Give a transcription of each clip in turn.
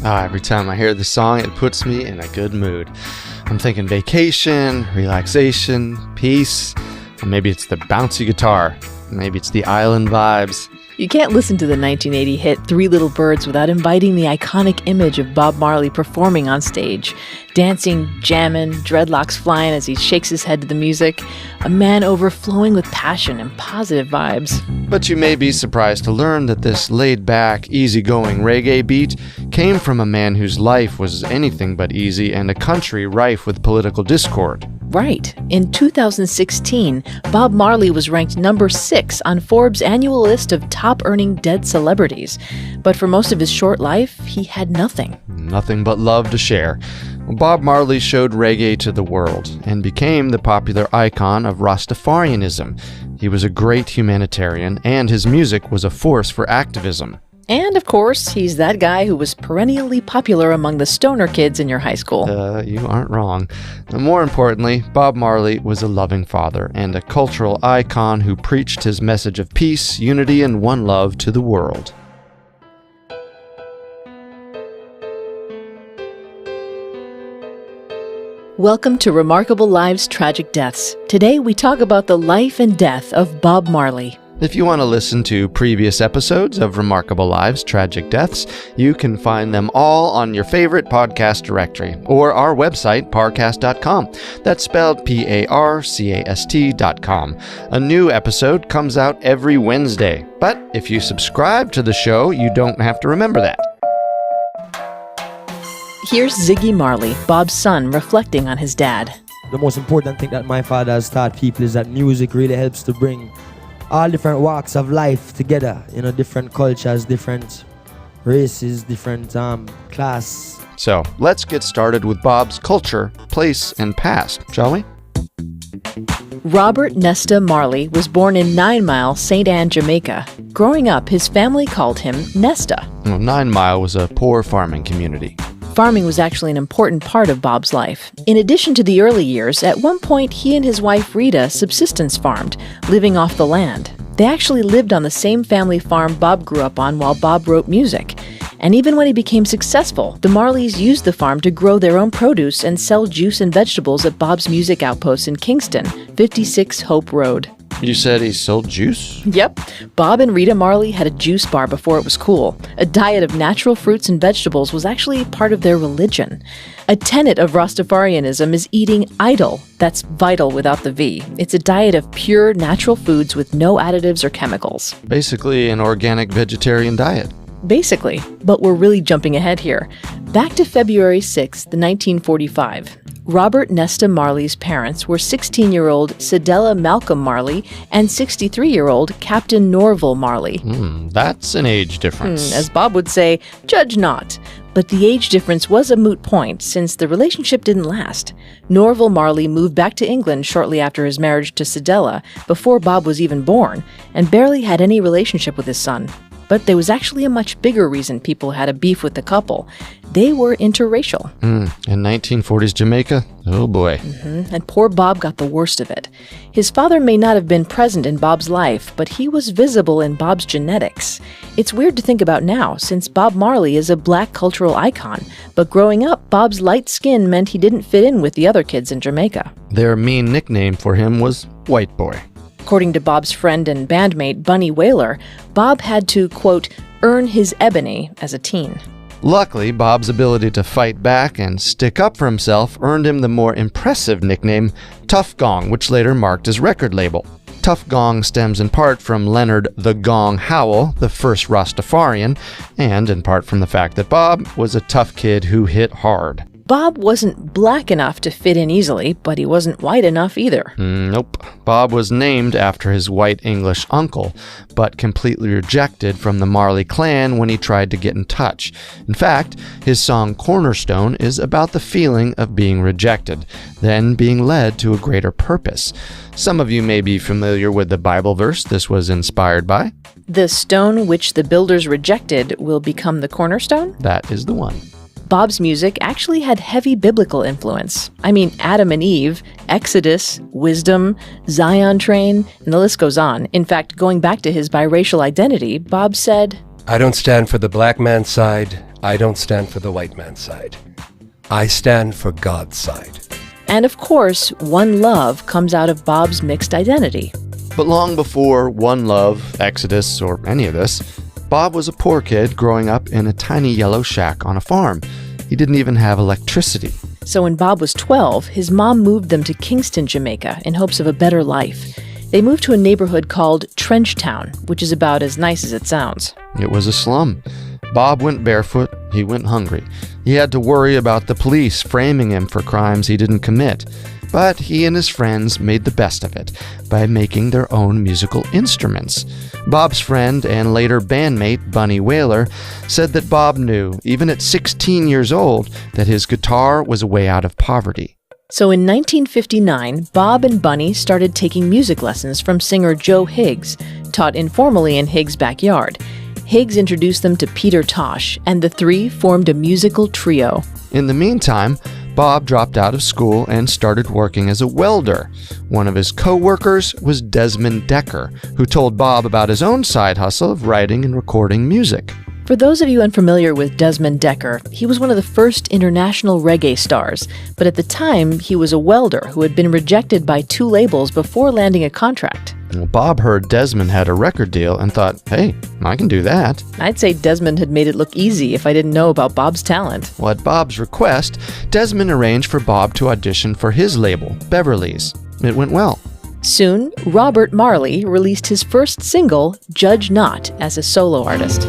Every time I hear the song, it puts me in a good mood. I'm thinking vacation, relaxation, peace, or maybe it's the bouncy guitar. Maybe it's the island vibes. You can't listen to the 1980 hit Three Little Birds without inviting the iconic image of Bob Marley performing on stage, dancing, jamming, dreadlocks flying as he shakes his head to the music, a man overflowing with passion and positive vibes. But you may be surprised to learn that this laid-back, easygoing reggae beat came from a man whose life was anything but easy and a country rife with political discord. Right. In 2016, Bob Marley was ranked number 6 on Forbes' annual list of top-earning dead celebrities. But for most of his short life, he had nothing. Nothing but love to share. Bob Marley showed reggae to the world and became the popular icon of Rastafarianism. He was a great humanitarian, and his music was a force for activism. And, of course, he's that guy who was perennially popular among the stoner kids in your high school. You aren't wrong. More importantly, Bob Marley was a loving father and a cultural icon who preached his message of peace, unity, and one love to the world. Welcome to Remarkable Lives, Tragic Deaths. Today we talk about the life and death of Bob Marley. If you want to listen to previous episodes of Remarkable Lives, Tragic Deaths, you can find them all on your favorite podcast directory or our website, parcast.com. That's spelled Parcast.com. A new episode comes out every Wednesday, but if you subscribe to the show, you don't have to remember that. Here's Ziggy Marley, Bob's son, reflecting on his dad. The most important thing that my father has taught people is that music really helps to bring all different walks of life together, different cultures, different races, different class. So let's get started with Bob's culture, place, and past, shall we? Robert Nesta Marley was born in 9 Mile, St. Anne, Jamaica. Growing up, his family called him Nesta. 9 Mile was a poor farming community. Farming was actually an important part of Bob's life. In addition to the early years, at one point he and his wife Rita subsistence farmed, living off the land. They actually lived on the same family farm Bob grew up on while Bob wrote music. And even when he became successful, the Marleys used the farm to grow their own produce and sell juice and vegetables at Bob's music outpost in Kingston, 56 Hope Road. You said he sold juice? Yep. Bob and Rita Marley had a juice bar before it was cool. A diet of natural fruits and vegetables was actually part of their religion. A tenet of Rastafarianism is eating idle. That's vital without the V. It's a diet of pure, natural foods with no additives or chemicals. Basically an organic vegetarian diet. Basically, but we're really jumping ahead here. Back to February 6, 1945. Robert Nesta Marley's parents were 16-year-old Cedella Malcolm Marley and 63-year-old Captain Norval Marley. That's an age difference. As Bob would say, judge not. But the age difference was a moot point since the relationship didn't last. Norval Marley moved back to England shortly after his marriage to Cedella, before Bob was even born, and barely had any relationship with his son. But there was actually a much bigger reason people had a beef with the couple. They were interracial. In 1940s Jamaica? Oh boy. And poor Bob got the worst of it. His father may not have been present in Bob's life, but he was visible in Bob's genetics. It's weird to think about now, since Bob Marley is a black cultural icon. But growing up, Bob's light skin meant he didn't fit in with the other kids in Jamaica. Their mean nickname for him was White Boy. According to Bob's friend and bandmate Bunny Wailer, Bob had to, quote, earn his ebony as a teen. Luckily, Bob's ability to fight back and stick up for himself earned him the more impressive nickname Tough Gong, which later marked his record label. Tough Gong stems in part from Leonard the Gong Howell, the first Rastafarian, and in part from the fact that Bob was a tough kid who hit hard. Bob wasn't black enough to fit in easily, but he wasn't white enough either. Nope. Bob was named after his white English uncle, but completely rejected from the Marley clan when he tried to get in touch. In fact, his song Cornerstone is about the feeling of being rejected, then being led to a greater purpose. Some of you may be familiar with the Bible verse this was inspired by. The stone which the builders rejected will become the cornerstone? That is the one. Bob's music actually had heavy biblical influence. I mean, Adam and Eve, Exodus, Wisdom, Zion Train, and the list goes on. In fact, going back to his biracial identity, Bob said, I don't stand for the black man's side. I don't stand for the white man's side. I stand for God's side. And of course, One Love comes out of Bob's mixed identity. But long before One Love, Exodus, or any of this, Bob was a poor kid growing up in a tiny yellow shack on a farm. He didn't even have electricity. So when Bob was 12, his mom moved them to Kingston, Jamaica, in hopes of a better life. They moved to a neighborhood called Trenchtown, which is about as nice as it sounds. It was a slum. Bob went barefoot, he went hungry. He had to worry about the police framing him for crimes he didn't commit. But he and his friends made the best of it by making their own musical instruments. Bob's friend and later bandmate, Bunny Wailer, said that Bob knew, even at 16 years old, that his guitar was a way out of poverty. So in 1959, Bob and Bunny started taking music lessons from singer Joe Higgs, taught informally in Higgs' backyard. Higgs introduced them to Peter Tosh, and the three formed a musical trio. In the meantime, Bob dropped out of school and started working as a welder. One of his co-workers was Desmond Decker, who told Bob about his own side hustle of writing and recording music. For those of you unfamiliar with Desmond Decker, he was one of the first international reggae stars, but at the time, he was a welder who had been rejected by 2 labels before landing a contract. Well, Bob heard Desmond had a record deal and thought, hey, I can do that. I'd say Desmond had made it look easy if I didn't know about Bob's talent. Well, at Bob's request, Desmond arranged for Bob to audition for his label, Beverly's. It went well. Soon, Robert Marley released his first single, Judge Not, as a solo artist.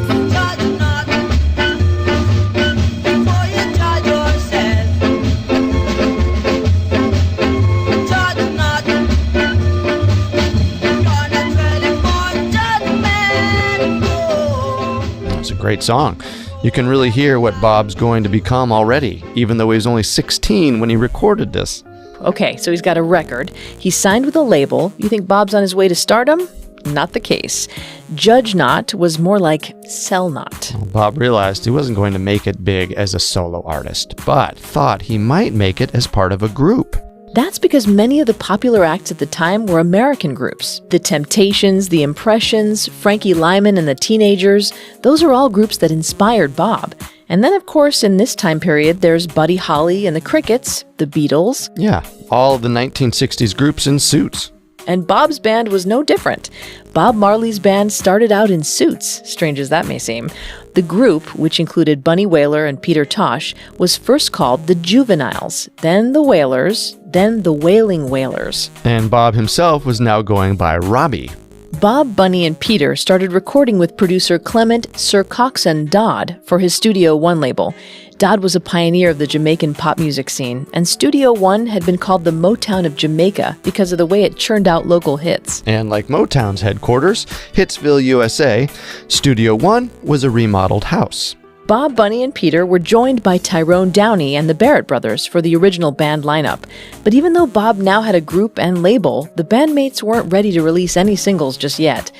Great song. You can really hear what Bob's going to become already, even though he was only 16 when he recorded this. Okay, so he's got a record. He's signed with a label. You think Bob's on his way to stardom? Not the case. Judge Not was more like Sell Not. Well, Bob realized he wasn't going to make it big as a solo artist, but thought he might make it as part of a group. That's because many of the popular acts at the time were American groups. The Temptations, the Impressions, Frankie Lyman and the Teenagers, those are all groups that inspired Bob. And then, of course, in this time period, there's Buddy Holly and the Crickets, the Beatles. Yeah, all of the 1960s groups in suits. And Bob's band was no different. Bob Marley's band started out in suits, strange as that may seem. The group, which included Bunny Wailer and Peter Tosh, was first called the Juveniles, then the Wailers, then the Wailing Wailers. And Bob himself was now going by Robbie. Bob, Bunny, and Peter started recording with producer Clement Sir Coxsone Dodd for his Studio One label. Dodd was a pioneer of the Jamaican pop music scene, and Studio One had been called the Motown of Jamaica because of the way it churned out local hits. And like Motown's headquarters, Hitsville, USA, Studio One was a remodeled house. Bob, Bunny, and Peter were joined by Tyrone Downey and the Barrett brothers for the original band lineup. But even though Bob now had a group and label, the bandmates weren't ready to release any singles just yet.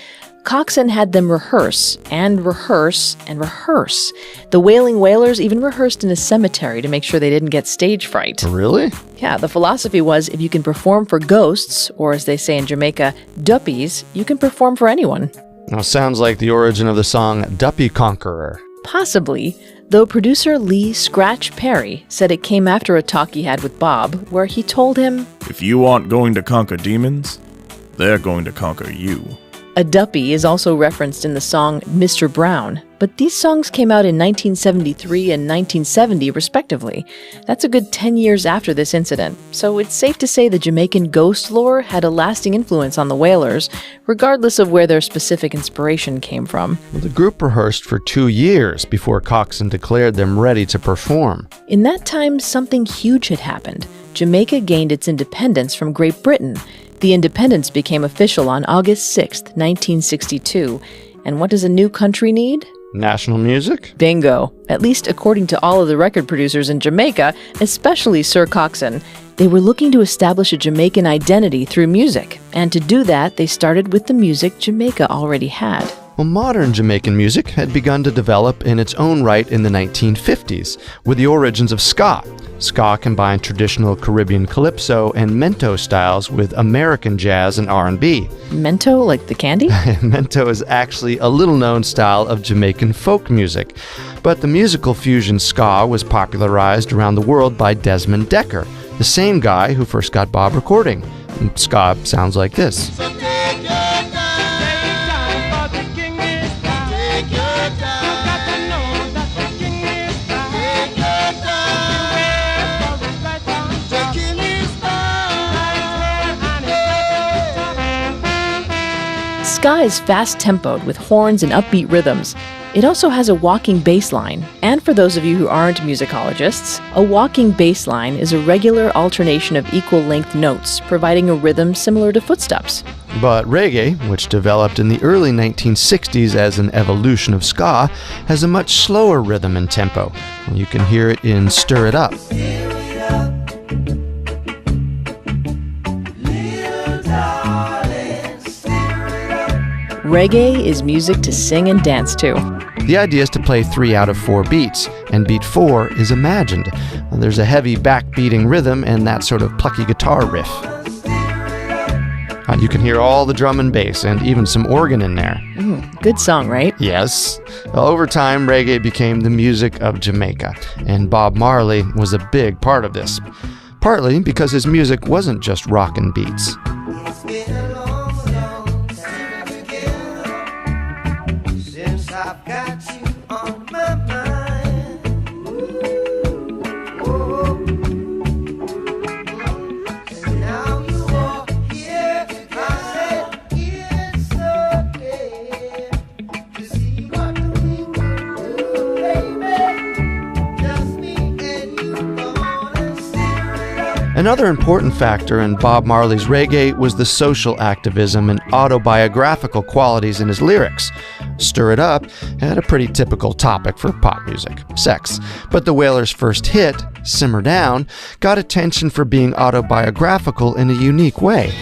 Coxsone had them rehearse and rehearse and rehearse. The Wailing Wailers even rehearsed in a cemetery to make sure they didn't get stage fright. Really? Yeah, the philosophy was if you can perform for ghosts, or as they say in Jamaica, duppies, you can perform for anyone. Now, sounds like the origin of the song Duppy Conqueror. Possibly, though producer Lee Scratch Perry said it came after a talk he had with Bob, where he told him, "If you aren't going to conquer demons, they're going to conquer you." A duppy is also referenced in the song Mr. Brown, but these songs came out in 1973 and 1970 respectively. That's a good 10 years after this incident, so it's safe to say the Jamaican ghost lore had a lasting influence on the Wailers, regardless of where their specific inspiration came from. Well, the group rehearsed for 2 years before Coxsone declared them ready to perform. In that time, something huge had happened. Jamaica gained its independence from Great Britain. The independence became official on August 6, 1962. And what does a new country need? National music? Bingo. At least according to all of the record producers in Jamaica, especially Sir Coxsone. They were looking to establish a Jamaican identity through music. And to do that, they started with the music Jamaica already had. Well, modern Jamaican music had begun to develop in its own right in the 1950s, with the origins of ska. Ska combined traditional Caribbean calypso and mento styles with American jazz and R&B. Mento, like the candy? Mento is actually a little-known style of Jamaican folk music, but the musical fusion ska was popularized around the world by Desmond Dekker, the same guy who first got Bob recording. And ska sounds like this. Ska is fast-tempoed with horns and upbeat rhythms. It also has a walking bass line. And for those of you who aren't musicologists, a walking bass line is a regular alternation of equal-length notes, providing a rhythm similar to footsteps. But reggae, which developed in the early 1960s as an evolution of ska, has a much slower rhythm and tempo. You can hear it in Stir It Up. Reggae is music to sing and dance to. The idea is to play 3 out of 4 beats, and beat 4 is imagined. There's a heavy backbeating rhythm and that sort of plucky guitar riff. You can hear all the drum and bass, and even some organ in there. Good song, right? Yes. Over time, reggae became the music of Jamaica, and Bob Marley was a big part of this. Partly because his music wasn't just rock and beats. Another important factor in Bob Marley's reggae was the social activism and autobiographical qualities in his lyrics. Stir It Up had a pretty typical topic for pop music, sex. But the Wailers' first hit, Simmer Down, got attention for being autobiographical in a unique way.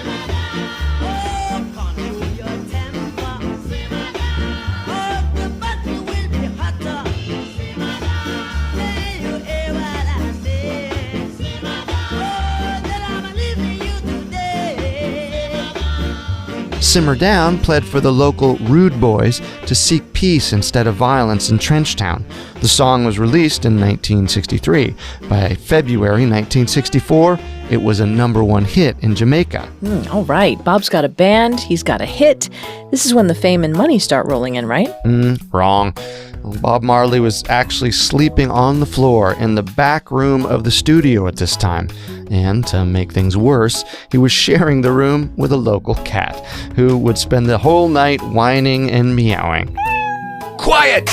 Simmer Down pled for the local Rude Boys to seek peace instead of violence in Trenchtown. The song was released in 1963. By February 1964, it was a #1 hit in Jamaica. All right, Bob's got a band, he's got a hit. This is when the fame and money start rolling in, right? Wrong. Bob Marley was actually sleeping on the floor in the back room of the studio at this time. And to make things worse, he was sharing the room with a local cat, who would spend the whole night whining and meowing. Quiet!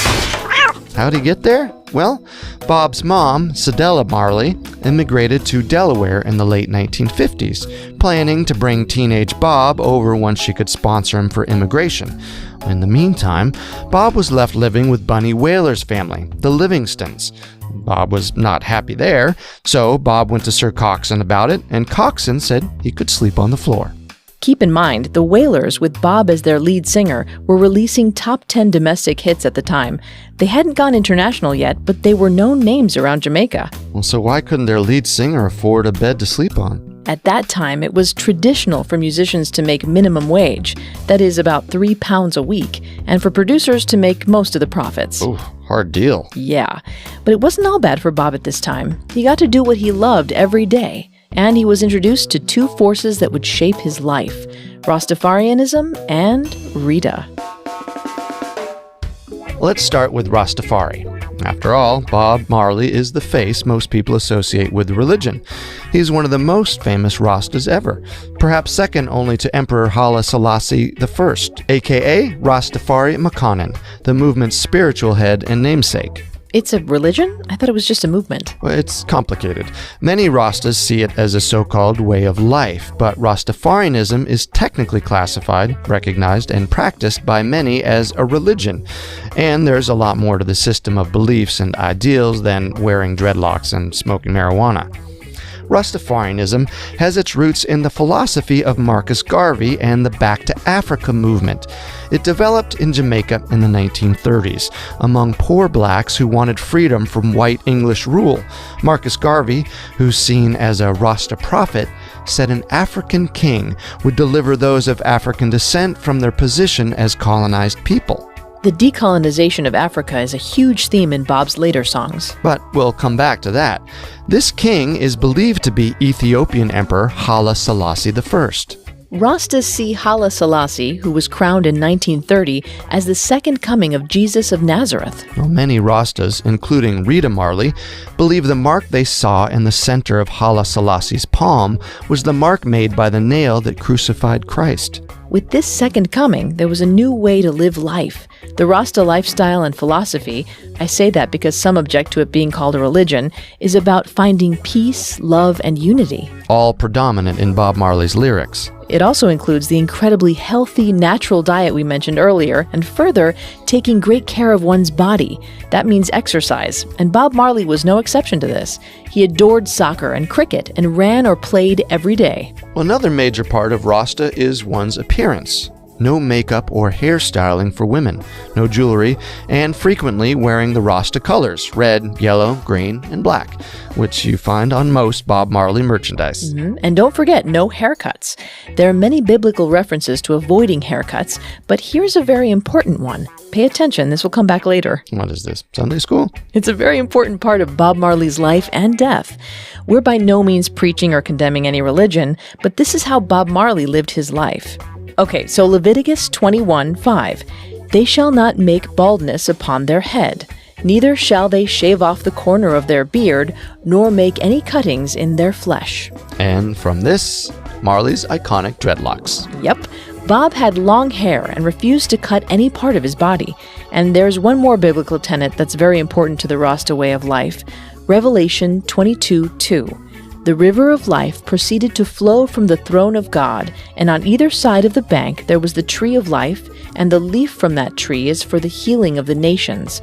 How'd he get there? Well, Bob's mom, Cedella Marley, immigrated to Delaware in the late 1950s, planning to bring teenage Bob over once she could sponsor him for immigration. In the meantime, Bob was left living with Bunny Wailer's family, the Livingstons. Bob was not happy there, so Bob went to Sir Coxsone about it, and Coxsone said he could sleep on the floor. Keep in mind, the Wailers, with Bob as their lead singer, were releasing top 10 domestic hits at the time. They hadn't gone international yet, but they were known names around Jamaica. Well, so why couldn't their lead singer afford a bed to sleep on? At that time, it was traditional for musicians to make minimum wage, that is about £3 a week, and for producers to make most of the profits. Ooh, hard deal. Yeah, but it wasn't all bad for Bob at this time. He got to do what he loved every day, and he was introduced to 2 forces that would shape his life: Rastafarianism and Rita. Let's start with Rastafari. After all, Bob Marley is the face most people associate with religion. He's one of the most famous Rastas ever, perhaps second only to Emperor Haile Selassie I, aka Rastafari Makanen, the movement's spiritual head and namesake. It's a religion? I thought it was just a movement. Well, it's complicated. Many Rastas see it as a so-called way of life, but Rastafarianism is technically classified, recognized, and practiced by many as a religion. And there's a lot more to the system of beliefs and ideals than wearing dreadlocks and smoking marijuana. Rastafarianism has its roots in the philosophy of Marcus Garvey and the Back to Africa movement. It developed in Jamaica in the 1930s among poor blacks who wanted freedom from white English rule. Marcus Garvey, who's seen as a Rasta prophet, said an African king would deliver those of African descent from their position as colonized people. The decolonization of Africa is a huge theme in Bob's later songs. But we'll come back to that. This king is believed to be Ethiopian Emperor Haile Selassie I. Rastas see Haile Selassie, who was crowned in 1930, as the second coming of Jesus of Nazareth. Well, many Rastas, including Rita Marley, believe the mark they saw in the center of Haile Selassie's palm was the mark made by the nail that crucified Christ. With this second coming, there was a new way to live life. The Rasta lifestyle and philosophy, I say that because some object to it being called a religion, is about finding peace, love, and unity. All predominant in Bob Marley's lyrics. It also includes the incredibly healthy, natural diet we mentioned earlier, and further, taking great care of one's body. That means exercise, and Bob Marley was no exception to this. He adored soccer and cricket and ran or played every day. Well, another major part of Rasta is one's appearance. No makeup or hairstyling for women, no jewelry, and frequently wearing the Rasta colors, red, yellow, green, and black, which you find on most Bob Marley merchandise. And don't forget, no haircuts. There are many biblical references to avoiding haircuts, but here's a very important one. Pay attention, this will come back later. What is this, Sunday school? It's a very important part of Bob Marley's life and death. We're by no means preaching or condemning any religion, but this is how Bob Marley lived his life. Okay, so Leviticus 21:5. They shall not make baldness upon their head, neither shall they shave off the corner of their beard, nor make any cuttings in their flesh. And from this, Marley's iconic dreadlocks. Yep, Bob had long hair and refused to cut any part of his body. And there's one more biblical tenet that's very important to the Rasta way of life. Revelation 22:2. The river of life proceeded to flow from the throne of God, and on either side of the bank there was the tree of life, and the leaf from that tree is for the healing of the nations.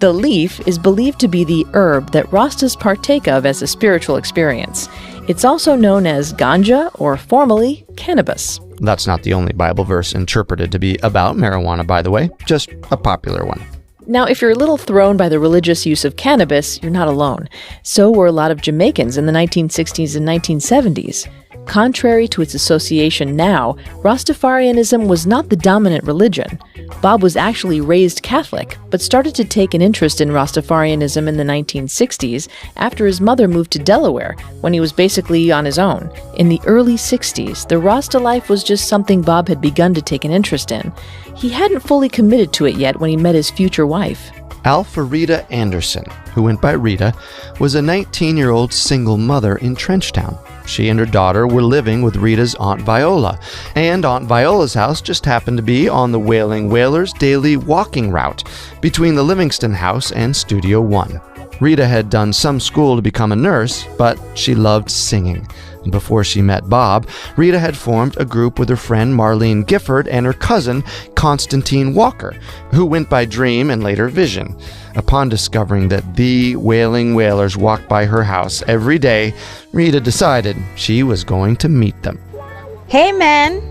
The leaf is believed to be the herb that Rastas partake of as a spiritual experience. It's also known as ganja, or formally, cannabis. That's not the only Bible verse interpreted to be about marijuana, by the way, just a popular one. Now, if you're a little thrown by the religious use of cannabis, you're not alone. So were a lot of Jamaicans in the 1960s and 1970s. Contrary to its association now, Rastafarianism was not the dominant religion. Bob was actually raised Catholic, but started to take an interest in Rastafarianism in the 1960s after his mother moved to Delaware, when he was basically on his own. In the early 60s, the Rasta life was just something Bob had begun to take an interest in. He hadn't fully committed to it yet when he met his future wife. Alpharetta Anderson, who went by Rita, was a 19-year-old single mother in Trenchtown. She and her daughter were living with Rita's Aunt Viola, and Aunt Viola's house just happened to be on the Wailing Wailers' daily walking route between the Livingston House and Studio One. Rita had done some school to become a nurse, but she loved singing. Before she met Bob, Rita had formed a group with her friend Marlene Gifford and her cousin Constantine Walker, who went by Dream and later Vision. Upon discovering that the Wailing Wailers walked by her house every day, Rita decided she was going to meet them. Hey, man!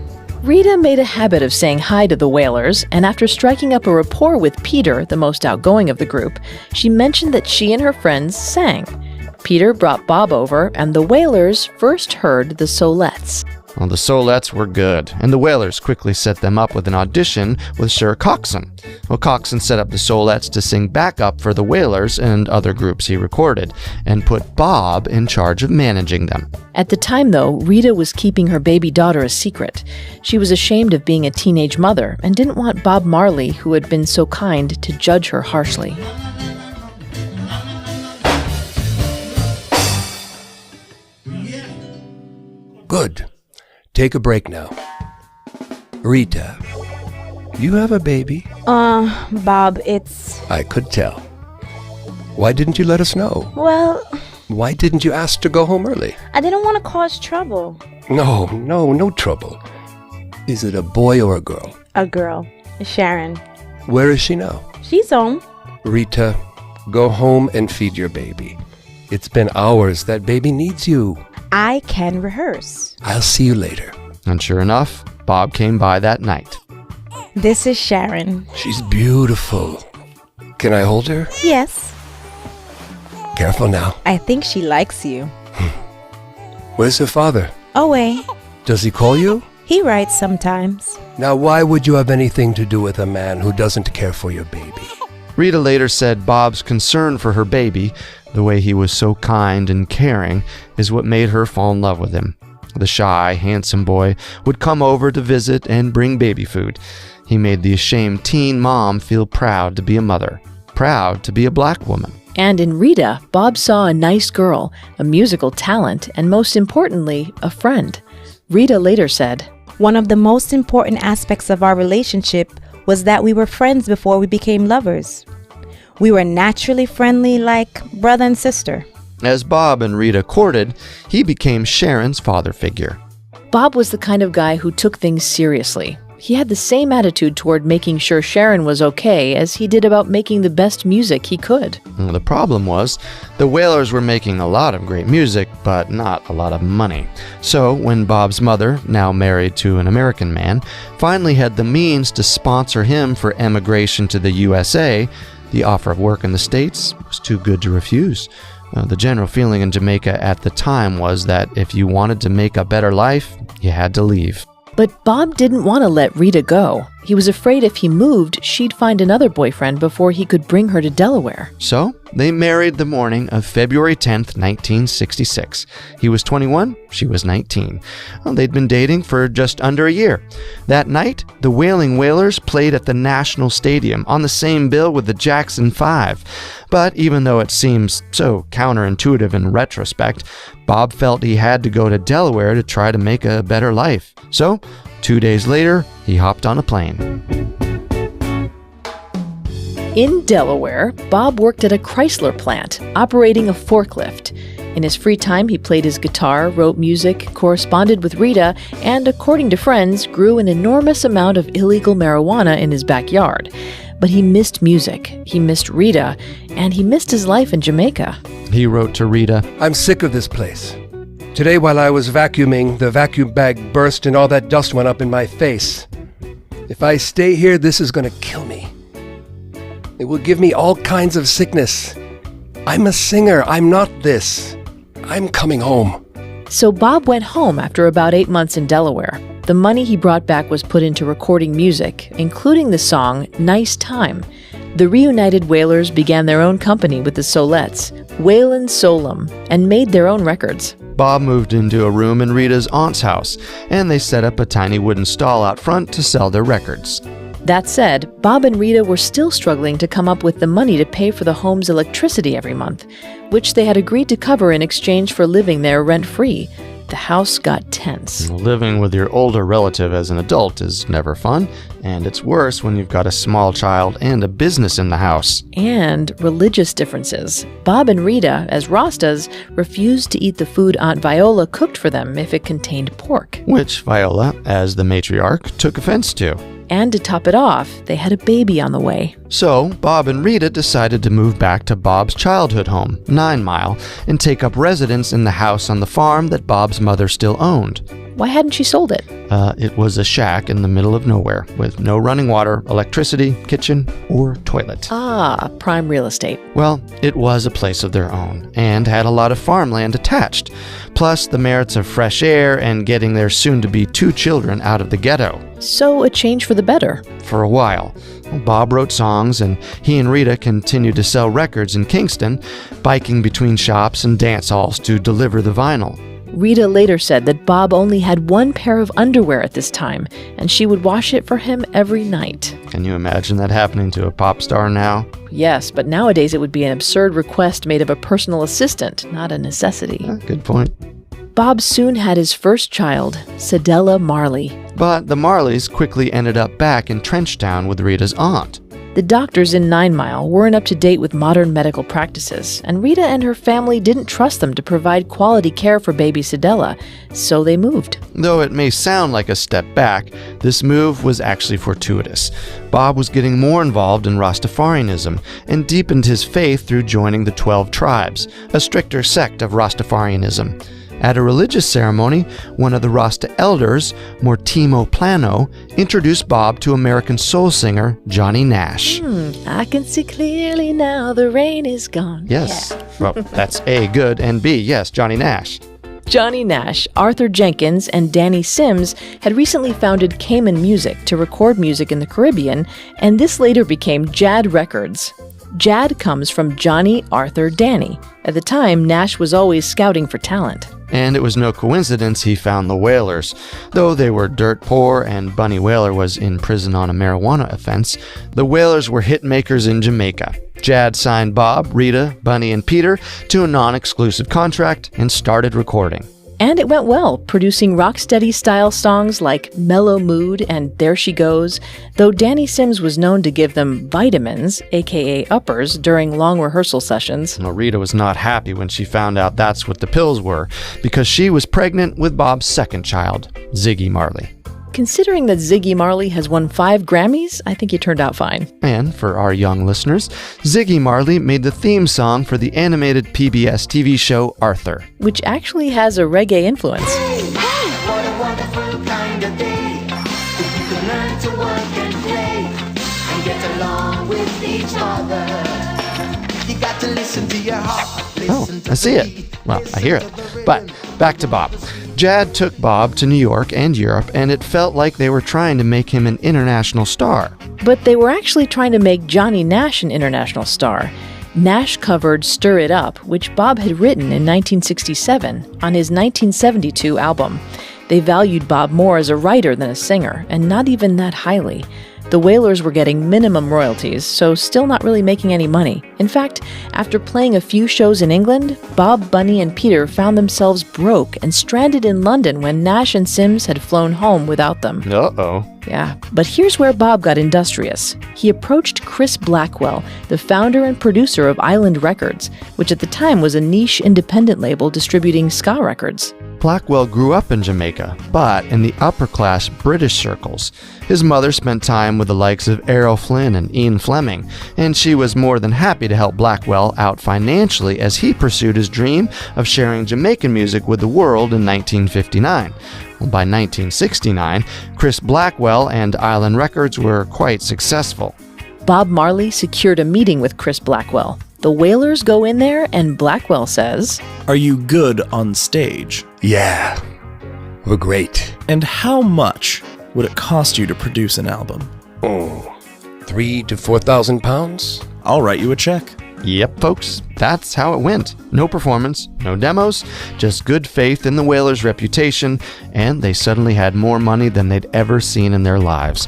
Rita made a habit of saying hi to the Wailers, and after striking up a rapport with Peter, the most outgoing of the group, she mentioned that she and her friends sang. Peter brought Bob over, and the Wailers first heard the Solettes. Well, the Solettes were good, and the Wailers quickly set them up with an audition with Sir Coxsone. Well, Coxsone set up the Solettes to sing backup for the Wailers and other groups he recorded, and put Bob in charge of managing them. At the time, though, Rita was keeping her baby daughter a secret. She was ashamed of being a teenage mother, and didn't want Bob Marley, who had been so kind, to judge her harshly. Good. Take a break now. Rita, you have a baby? Bob, it's... I could tell. Why didn't you let us know? Well, Why didn't you ask to go home early? I didn't want to cause trouble. No trouble. Is it a boy or a girl? A girl, Sharon. Where is she now? She's home. Rita, go home and feed your baby. It's been hours. That baby needs you. I can rehearse. I'll see you later. And sure enough, Bob came by that night. This is Sharon. She's beautiful. Can I hold her? Yes. Careful now. I think she likes you. Where's her father? Away. Does he call you? He writes sometimes. Now, why would you have anything to do with a man who doesn't care for your baby? Rita later said Bob's concern for her baby, the way he was so kind and caring, is what made her fall in love with him. The shy, handsome boy would come over to visit and bring baby food. He made the ashamed teen mom feel proud to be a mother, proud to be a black woman. And in Rita, Bob saw a nice girl, a musical talent, and most importantly, a friend. Rita later said, One of the most important aspects of our relationship was that we were friends before we became lovers. We were naturally friendly like brother and sister. As Bob and Rita courted, he became Sharon's father figure. Bob was the kind of guy who took things seriously. He had the same attitude toward making sure Sharon was okay as he did about making the best music he could. The problem was, the Wailers were making a lot of great music, but not a lot of money. So when Bob's mother, now married to an American man, finally had the means to sponsor him for emigration to the USA, the offer of work in the States was too good to refuse. The general feeling in Jamaica at the time was that if you wanted to make a better life, you had to leave. But Bob didn't want to let Rita go. He was afraid if he moved, she'd find another boyfriend before he could bring her to Delaware. So they married the morning of February 10th, 1966. He was 21, she was 19. They'd been dating for just under a year. That night, the Wailing Wailers played at the National Stadium on the same bill with the Jackson 5. But even though it seems so counterintuitive in retrospect, Bob felt he had to go to Delaware to try to make a better life. So 2 days later, he hopped on a plane. In Delaware, Bob worked at a Chrysler plant, operating a forklift. In his free time, he played his guitar, wrote music, corresponded with Rita, and, according to friends, grew an enormous amount of illegal marijuana in his backyard. But he missed music, he missed Rita, and he missed his life in Jamaica. He wrote to Rita, I'm sick of this place. Today, while I was vacuuming, the vacuum bag burst and all that dust went up in my face. If I stay here, this is going to kill me. It will give me all kinds of sickness. I'm a singer. I'm not this. I'm coming home. So Bob went home after about 8 months in Delaware. The money he brought back was put into recording music, including the song Nice Time. The reunited Wailers began their own company with the Solettes, Wailin' Solum, and made their own records. Bob moved into a room in Rita's aunt's house, and they set up a tiny wooden stall out front to sell their records. That said, Bob and Rita were still struggling to come up with the money to pay for the home's electricity every month, which they had agreed to cover in exchange for living there rent-free. The house got tense. Living with your older relative as an adult is never fun, and it's worse when you've got a small child and a business in the house. And religious differences. Bob and Rita, as Rastas, refused to eat the food Aunt Viola cooked for them if it contained pork. Which Viola, as the matriarch, took offense to. And to top it off, they had a baby on the way. So, Bob and Rita decided to move back to Bob's childhood home, 9 Mile, and take up residence in the house on the farm that Bob's mother still owned. Why hadn't she sold it? It was a shack in the middle of nowhere, with no running water, electricity, kitchen, or toilet. Ah, prime real estate. Well, it was a place of their own, and had a lot of farmland attached, plus the merits of fresh air and getting their soon-to-be 2 children out of the ghetto. So a change for the better. For a while, Bob wrote songs, and he and Rita continued to sell records in Kingston, biking between shops and dance halls to deliver the vinyl. Rita later said that Bob only had 1 pair of underwear at this time, and she would wash it for him every night. Can you imagine that happening to a pop star now? Yes, but nowadays it would be an absurd request made of a personal assistant, not a necessity. Good point. Bob soon had his first child, Cedella Marley. But the Marleys quickly ended up back in Trenchtown with Rita's aunt. The doctors in 9 Mile weren't up to date with modern medical practices, and Rita and her family didn't trust them to provide quality care for baby Cedella, so they moved. Though it may sound like a step back, this move was actually fortuitous. Bob was getting more involved in Rastafarianism and deepened his faith through joining the 12 Tribes, a stricter sect of Rastafarianism. At a religious ceremony, one of the Rasta elders, Mortimo Plano, introduced Bob to American soul singer Johnny Nash. I can see clearly now the rain is gone. Yes. Well, that's A, good, and B, yes, Johnny Nash. Johnny Nash, Arthur Jenkins, and Danny Sims had recently founded Cayman Music to record music in the Caribbean, and this later became Jad Records. Jad comes from Johnny, Arthur, Danny. At the time, Nash was always scouting for talent. And it was no coincidence he found the Wailers. Though they were dirt poor and Bunny Wailer was in prison on a marijuana offense, the Wailers were hit makers in Jamaica. Jad signed Bob, Rita, Bunny, and Peter to a non-exclusive contract and started recording. And it went well, producing rocksteady-style songs like Mellow Mood and There She Goes, though Danny Sims was known to give them vitamins, aka uppers, during long rehearsal sessions. Well, Rita was not happy when she found out that's what the pills were, because she was pregnant with Bob's second child, Ziggy Marley. Considering that Ziggy Marley has won 5 Grammys, I think he turned out fine. And for our young listeners, Ziggy Marley made the theme song for the animated PBS TV show Arthur, which actually has a reggae influence. What a wonderful kind of day. If you can learn to work and play and get along with each other. You got to listen to your heart. Oh, I see it. Well, I hear it. But back to Bob. Jad took Bob to New York and Europe, and it felt like they were trying to make him an international star. But they were actually trying to make Johnny Nash an international star. Nash covered Stir It Up, which Bob had written in 1967 on his 1972 album. They valued Bob more as a writer than a singer, and not even that highly. The Wailers were getting minimum royalties, so still not really making any money. In fact, after playing a few shows in England, Bob, Bunny, and Peter found themselves broke and stranded in London when Nash and Sims had flown home without them. Uh-oh. Yeah, but here's where Bob got industrious. He approached Chris Blackwell, the founder and producer of Island Records, which at the time was a niche independent label distributing ska records. Blackwell grew up in Jamaica, but in the upper-class British circles. His mother spent time with the likes of Errol Flynn and Ian Fleming, and she was more than happy to help Blackwell out financially as he pursued his dream of sharing Jamaican music with the world in 1959. By 1969, Chris Blackwell and Island Records were quite successful. Bob Marley secured a meeting with Chris Blackwell. The Wailers go in there, and Blackwell says, Are you good on stage? Yeah, we're great. And how much would it cost you to produce an album? Oh, 3,000 to 4,000 pounds? I'll write you a check. Yep, folks, that's how it went. No performance, no demos, just good faith in the Wailers' reputation, and they suddenly had more money than they'd ever seen in their lives.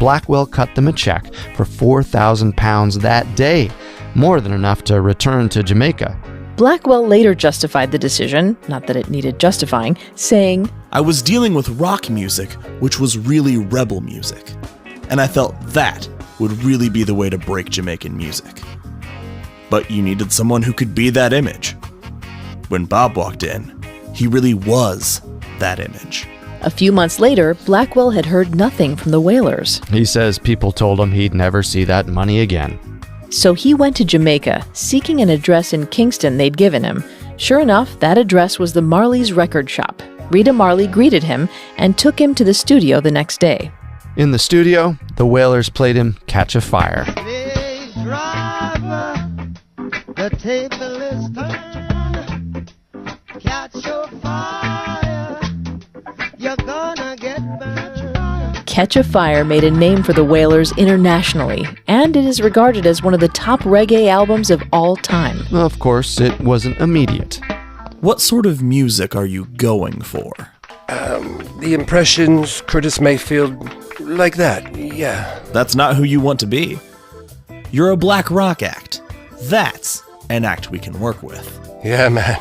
Blackwell cut them a check for 4,000 pounds that day, more than enough to return to Jamaica. Blackwell later justified the decision, not that it needed justifying, saying, I was dealing with rock music, which was really rebel music, and I felt that would really be the way to break Jamaican music. But you needed someone who could be that image. When Bob walked in, he really was that image. A few months later, Blackwell had heard nothing from the Wailers. He says people told him he'd never see that money again. So he went to Jamaica, seeking an address in Kingston they'd given him. Sure enough, that address was the Marley's record shop. Rita Marley greeted him and took him to the studio the next day. In the studio, the Wailers played him Catch a Fire. Hey, driver, the table is turned. Catch your fire, you're gonna get burned. Catch a Fire made a name for the Wailers internationally, and it is regarded as one of the top reggae albums of all time. Of course, it wasn't immediate. What sort of music are you going for? The Impressions, Curtis Mayfield, like that, yeah. That's not who you want to be. You're a black rock act. That's an act we can work with. Yeah, man.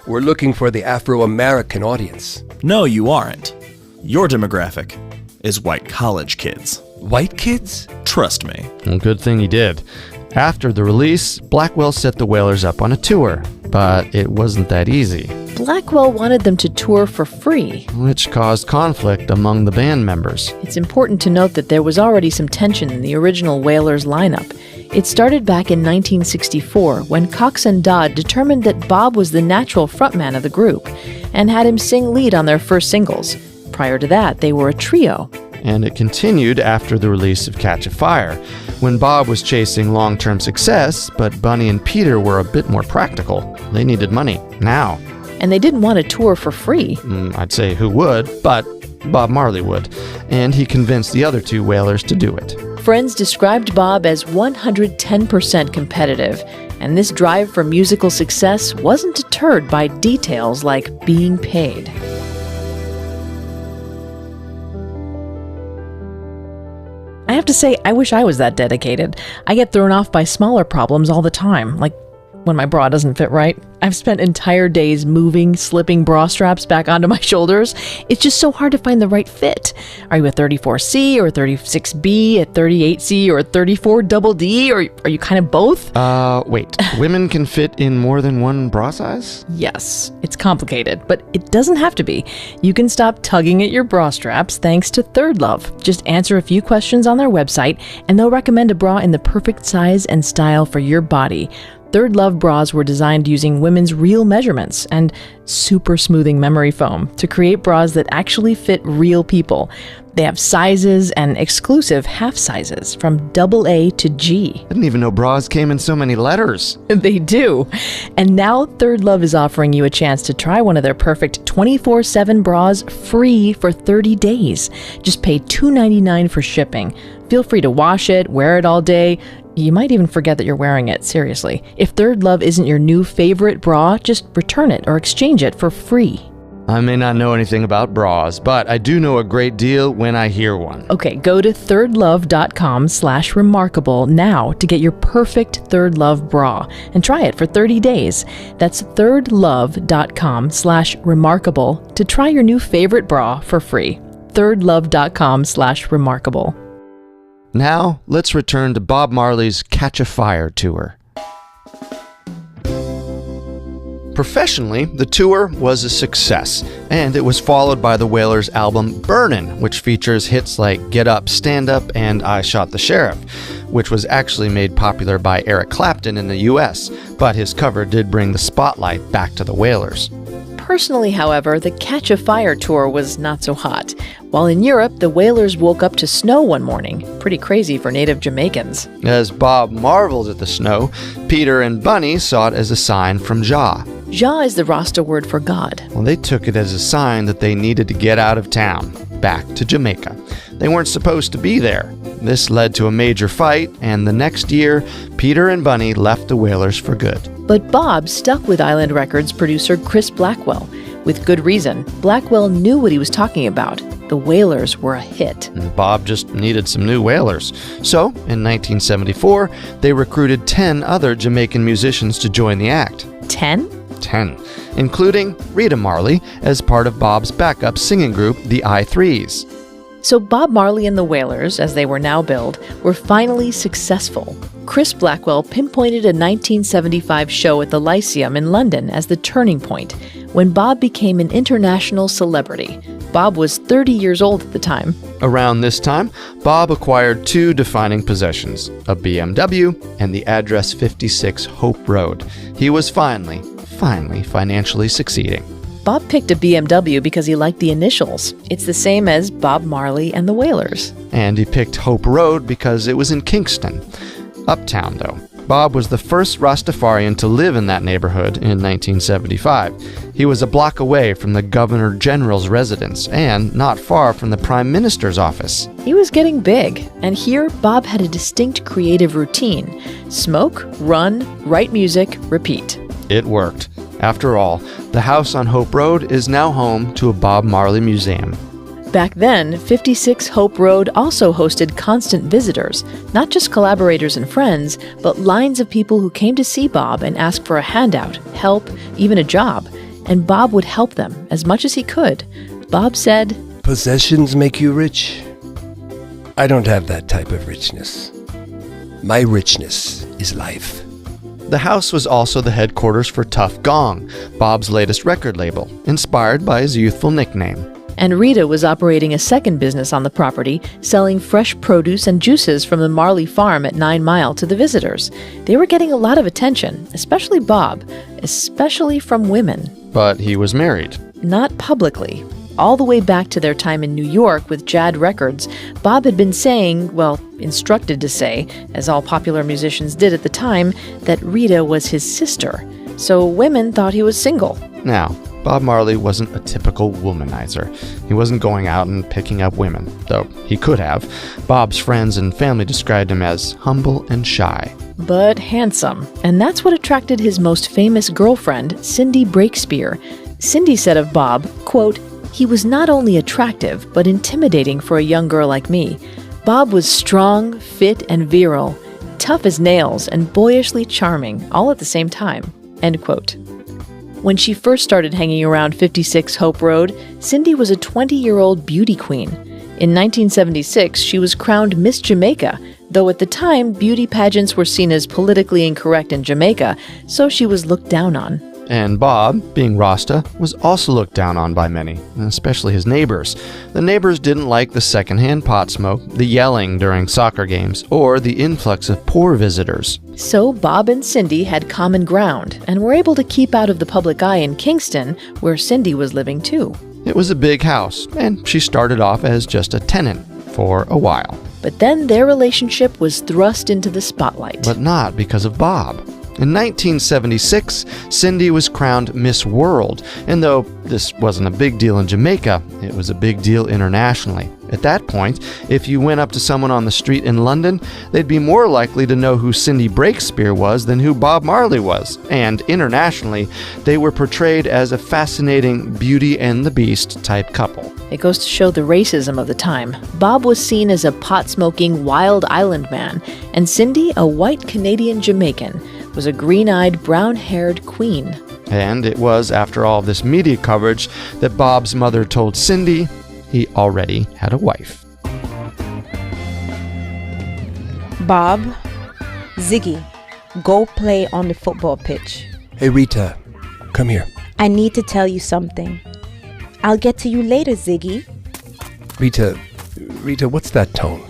We're looking for the Afro-American audience. No, you aren't. Your demographic is white college kids. White kids? Trust me. Well, good thing he did. After the release, Blackwell set the Wailers up on a tour, but it wasn't that easy, Blackwell wanted them to tour for free. which caused conflict among the band members. It's important to note that there was already some tension in the original Wailers lineup. It started back in 1964 when Cox and Dodd determined that Bob was the natural frontman of the group and had him sing lead on their first singles. Prior to that, they were a trio. And it continued after the release of Catch a Fire, when Bob was chasing long-term success, but Bunny and Peter were a bit more practical. They needed money, now. And they didn't want to tour for free. I'd say who would, but Bob Marley would. And he convinced the other two Wailers to do it. Friends described Bob as 110% competitive, and this drive for musical success wasn't deterred by details like being paid. I have to say, I wish I was that dedicated. I get thrown off by smaller problems all the time, like when my bra doesn't fit right. I've spent entire days moving, slipping bra straps back onto my shoulders. It's just so hard to find the right fit. Are you a 34C or a 36B, a 38C or a 34 double D, or are you kind of both? Wait. Women can fit in more than one bra size? Yes, it's complicated, but it doesn't have to be. You can stop tugging at your bra straps thanks to Third Love. Just answer a few questions on their website, and they'll recommend a bra in the perfect size and style for your body. Third Love bras were designed using women's real measurements and super smoothing memory foam to create bras that actually fit real people. They have sizes and exclusive half sizes from AA to G. I didn't even know bras came in so many letters. They do. And now Third Love is offering you a chance to try one of their perfect 24/7 bras free for 30 days. Just pay $2.99 for shipping. Feel free to wash it, wear it all day. You might even forget that you're wearing it, seriously. If Third Love isn't your new favorite bra, just return it or exchange it for free. I may not know anything about bras, but I do know a great deal when I hear one. Okay, go to thirdlove.com/remarkable now to get your perfect Third Love bra and try it for 30 days. That's thirdlove.com/remarkable to try your new favorite bra for free. thirdlove.com/remarkable. Now, let's return to Bob Marley's Catch a Fire tour. Professionally, the tour was a success, and it was followed by the Wailers' album Burnin', which features hits like Get Up, Stand Up, and I Shot the Sheriff, which was actually made popular by Eric Clapton in the US, but his cover did bring the spotlight back to the Wailers. Personally, however, the Catch a Fire tour was not so hot. While in Europe, the Wailers woke up to snow one morning. Pretty crazy for native Jamaicans. As Bob marveled at the snow, Peter and Bunny saw it as a sign from Jah. Jah is the Rasta word for God. Well, they took it as a sign that they needed to get out of town, back to Jamaica. They weren't supposed to be there. This led to a major fight, and the next year, Peter and Bunny left the Wailers for good. But Bob stuck with Island Records producer Chris Blackwell. With good reason. Blackwell knew what he was talking about. The Wailers were a hit. And Bob just needed some new Wailers. So, in 1974, they recruited 10 other Jamaican musicians to join the act. 10? 10, including Rita Marley as part of Bob's backup singing group, the I-Threes. So Bob Marley and the Wailers, as they were now billed, were finally successful. Chris Blackwell pinpointed a 1975 show at the Lyceum in London as the turning point, when Bob became an international celebrity. Bob was 30 years old at the time. Around this time, Bob acquired two defining possessions, a BMW and the address 56 Hope Road. He was finally financially succeeding. Bob picked a BMW because he liked the initials. It's the same as Bob Marley and the Wailers. And he picked Hope Road because it was in Kingston. Uptown, though. Bob was the first Rastafarian to live in that neighborhood in 1975. He was a block away from the Governor General's residence and not far from the Prime Minister's office. He was getting big, and here Bob had a distinct creative routine. Smoke, run, write music, repeat. It worked. After all, the house on Hope Road is now home to a Bob Marley museum. Back then, 56 Hope Road also hosted constant visitors, not just collaborators and friends, but lines of people who came to see Bob and ask for a handout, help, even a job. And Bob would help them as much as he could. Bob said, "Possessions make you rich. I don't have that type of richness. My richness is life. The house was also the headquarters for Tough Gong, Bob's latest record label, inspired by his youthful nickname. And Rita was operating a second business on the property, selling fresh produce and juices from the Marley farm at 9 Mile to the visitors. They were getting a lot of attention, especially Bob, especially from women. But he was married. Not publicly. All the way back to their time in New York with Jad Records, Bob had been saying, well, instructed to say, as all popular musicians did at the time, that Rita was his sister. So women thought he was single. Now, Bob Marley wasn't a typical womanizer. He wasn't going out and picking up women, though he could have. Bob's friends and family described him as humble and shy. But handsome. And that's what attracted his most famous girlfriend, Cindy Breakspear. Cindy said of Bob, quote, "He was not only attractive, but intimidating for a young girl like me. Bob was strong, fit, and virile, tough as nails, and boyishly charming, all at the same time." End quote. When she first started hanging around 56 Hope Road, Cindy was a 20-year-old beauty queen. In 1976, she was crowned Miss Jamaica, though at the time, beauty pageants were seen as politically incorrect in Jamaica, so she was looked down on. And Bob, being Rasta, was also looked down on by many, especially his neighbors. The neighbors didn't like the secondhand pot smoke, the yelling during soccer games, or the influx of poor visitors. So Bob and Cindy had common ground and were able to keep out of the public eye in Kingston, where Cindy was living too. It was a big house, and she started off as just a tenant for a while. But then their relationship was thrust into the spotlight. But not because of Bob. In 1976, Cindy was crowned Miss World, and though this wasn't a big deal in Jamaica, it was a big deal internationally. At that point, if you went up to someone on the street in London, they'd be more likely to know who Cindy Breakspear was than who Bob Marley was. And internationally, they were portrayed as a fascinating Beauty and the Beast type couple. It goes to show the racism of the time. Bob was seen as a pot-smoking wild island man, and Cindy, a white Canadian Jamaican, was a green-eyed, brown-haired queen. And it was after all this media coverage that Bob's mother told Cindy he already had a wife. Bob, Ziggy, go play on the football pitch. Hey, Rita, come here. I need to tell you something. I'll get to you later, Ziggy. Rita, what's that tone?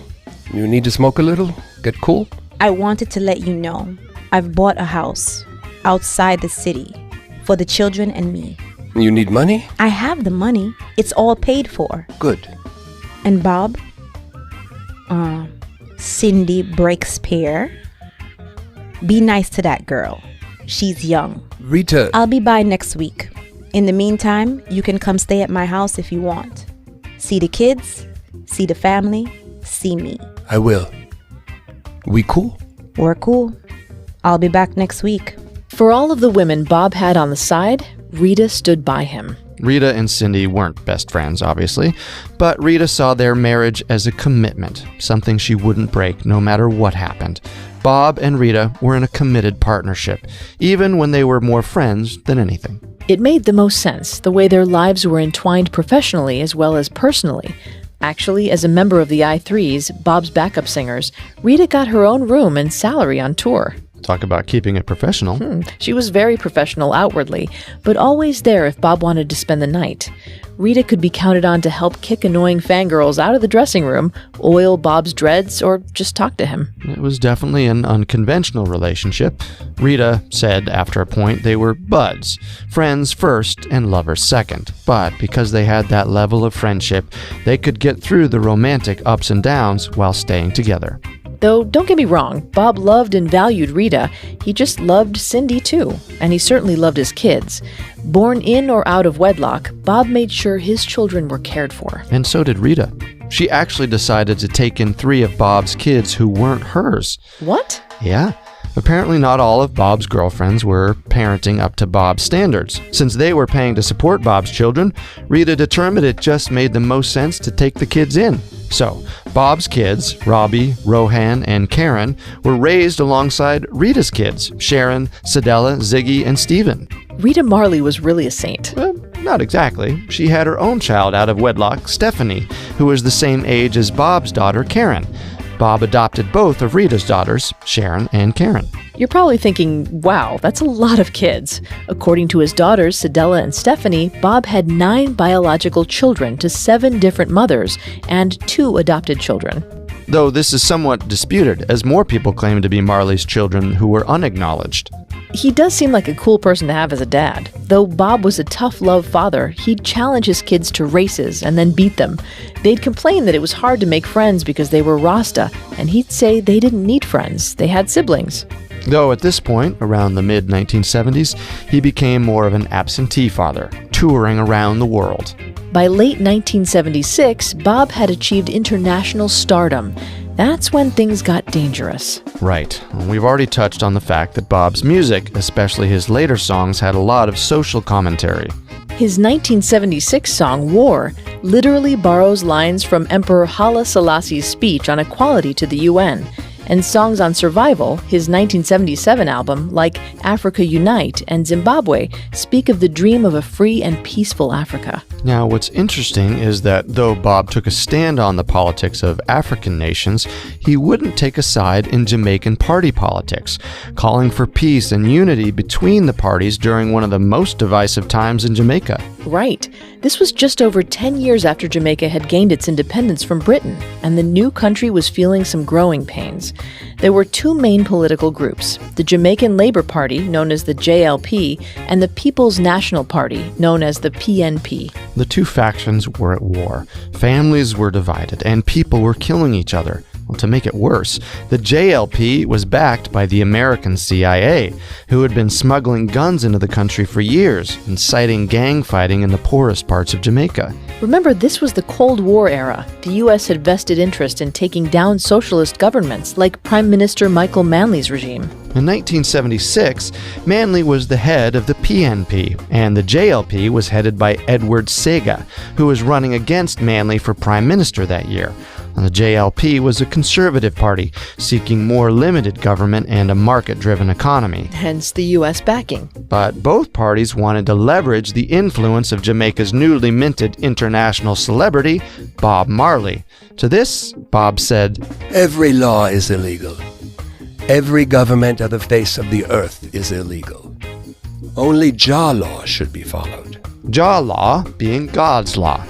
You need to smoke a little? Get cool? I wanted to let you know I've bought a house outside the city for the children and me. You need money? I have the money. It's all paid for. Good. And Bob? Cindy Breakspear. Be nice to that girl. She's young. Rita. I'll be by next week. In the meantime, you can come stay at my house if you want. See the kids, see the family, see me. I will. We cool? We're cool. I'll be back next week. For all of the women Bob had on the side, Rita stood by him. Rita and Cindy weren't best friends, obviously, but Rita saw their marriage as a commitment, something she wouldn't break no matter what happened. Bob and Rita were in a committed partnership, even when they were more friends than anything. It made the most sense, the way their lives were entwined professionally as well as personally. Actually, as a member of the I-Threes, Bob's backup singers, Rita got her own room and salary on tour. Talk about keeping it professional. She was very professional outwardly, but always there if Bob wanted to spend the night. Rita could be counted on to help kick annoying fangirls out of the dressing room, oil Bob's dreads, or just talk to him. It was definitely an unconventional relationship. Rita said after a point they were buds, friends first and lovers second. But because they had that level of friendship, they could get through the romantic ups and downs while staying together. Though, don't get me wrong, Bob loved and valued Rita. He just loved Cindy too, and he certainly loved his kids. Born in or out of wedlock, Bob made sure his children were cared for. And so did Rita. She actually decided to take in 3 of Bob's kids who weren't hers. What? Yeah. Apparently not all of Bob's girlfriends were parenting up to Bob's standards. Since they were paying to support Bob's children, Rita determined it just made the most sense to take the kids in. So, Bob's kids, Robbie, Rohan, and Karen, were raised alongside Rita's kids, Sharon, Sedella, Ziggy, and Steven. Rita Marley was really a saint. Well, Not exactly. She had her own child out of wedlock, Stephanie, who was the same age as Bob's daughter, Karen. Bob adopted both of Rita's daughters, Sharon and Karen. You're probably thinking, wow, that's a lot of kids. According to his daughters, Sedella and Stephanie, Bob had 9 biological children to 7 different mothers and 2 adopted children. Though this is somewhat disputed, as more people claim to be Marley's children who were unacknowledged. He does seem like a cool person to have as a dad. Though Bob was a tough love father, he'd challenge his kids to races and then beat them. They'd complain that it was hard to make friends because they were Rasta, and he'd say they didn't need friends, they had siblings. Though at this point, around the mid-1970s, he became more of an absentee father, touring around the world. By late 1976, Bob had achieved international stardom. That's when things got dangerous. Right. We've already touched on the fact that Bob's music, especially his later songs, had a lot of social commentary. His 1976 song, War, literally borrows lines from Emperor Haile Selassie's speech on equality to the UN. And songs on survival, his 1977 album, like Africa Unite and Zimbabwe, speak of the dream of a free and peaceful Africa. Now, what's interesting is that though Bob took a stand on the politics of African nations, he wouldn't take a side in Jamaican party politics, calling for peace and unity between the parties during one of the most divisive times in Jamaica. Right. This was just over 10 years after Jamaica had gained its independence from Britain, and the new country was feeling some growing pains. There were 2 main political groups, the Jamaican Labour Party, known as the JLP, and the People's National Party, known as the PNP. The 2 factions were at war. Families were divided, and people were killing each other. Well, to make it worse, the JLP was backed by the American CIA, who had been smuggling guns into the country for years, inciting gang fighting in the poorest parts of Jamaica. Remember, this was the Cold War era. The U.S. had vested interest in taking down socialist governments, like Prime Minister Michael Manley's regime. In 1976, Manley was the head of the PNP, and the JLP was headed by Edward Sega, who was running against Manley for prime minister that year. And the JLP was a conservative party, seeking more limited government and a market-driven economy. Hence the U.S. backing. But both parties wanted to leverage the influence of Jamaica's newly minted international celebrity, Bob Marley. To this, Bob said, Every law is illegal. Every government of the face of the earth is illegal. Only Jah law should be followed. Jah law being God's law.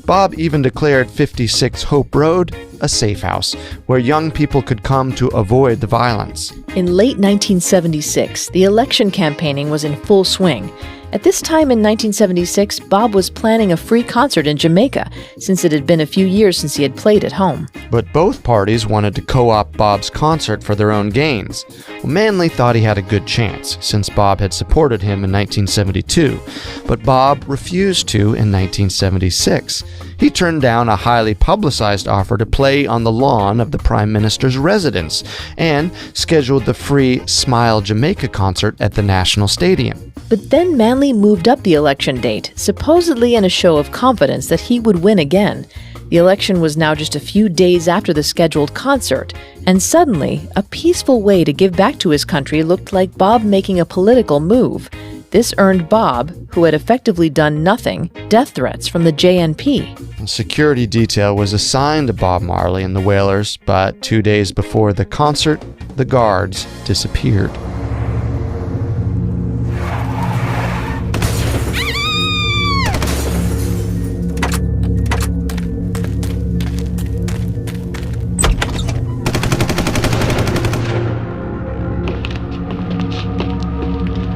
Bob even declared 56 Hope Road a safe house, where young people could come to avoid the violence. In late 1976, the election campaigning was in full swing. At this time in 1976, Bob was planning a free concert in Jamaica, since it had been a few years since he had played at home. But both parties wanted to co-opt Bob's concert for their own gains. Well, Manley thought he had a good chance, since Bob had supported him in 1972, but Bob refused to in 1976. He turned down a highly publicized offer to play on the lawn of the Prime Minister's residence, and scheduled the free Smile Jamaica concert at the National Stadium. But then Manley moved up the election date, supposedly in a show of confidence that he would win again. The election was now just a few days after the scheduled concert, and suddenly, a peaceful way to give back to his country looked like Bob making a political move. This earned Bob, who had effectively done nothing, death threats from the JNP. A security detail was assigned to Bob Marley and the Wailers, but 2 days before the concert, the guards disappeared.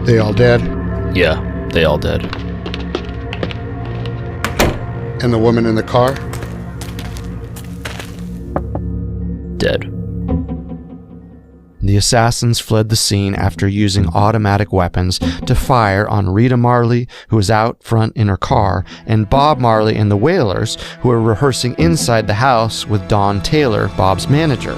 They all dead? Yeah, they all dead. And the woman in the car? Dead. The assassins fled the scene after using automatic weapons to fire on Rita Marley, who was out front in her car, and Bob Marley and the Wailers, who were rehearsing inside the house with Don Taylor, Bob's manager.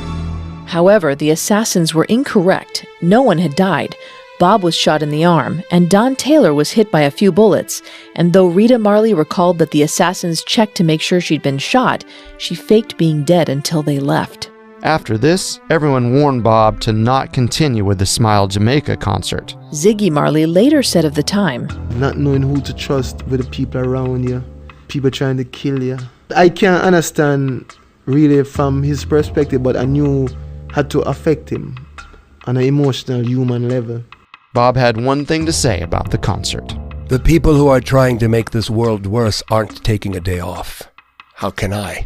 However, the assassins were incorrect. No one had died. Bob was shot in the arm, and Don Taylor was hit by a few bullets, and though Rita Marley recalled that the assassins checked to make sure she'd been shot, she faked being dead until they left. After this, everyone warned Bob to not continue with the Smile Jamaica concert. Ziggy Marley later said of the time, Not knowing who to trust with the people around you, people trying to kill you. I can't understand really from his perspective, but I knew had to affect him on an emotional human level. Bob had one thing to say about the concert. The people who are trying to make this world worse aren't taking a day off. How can I?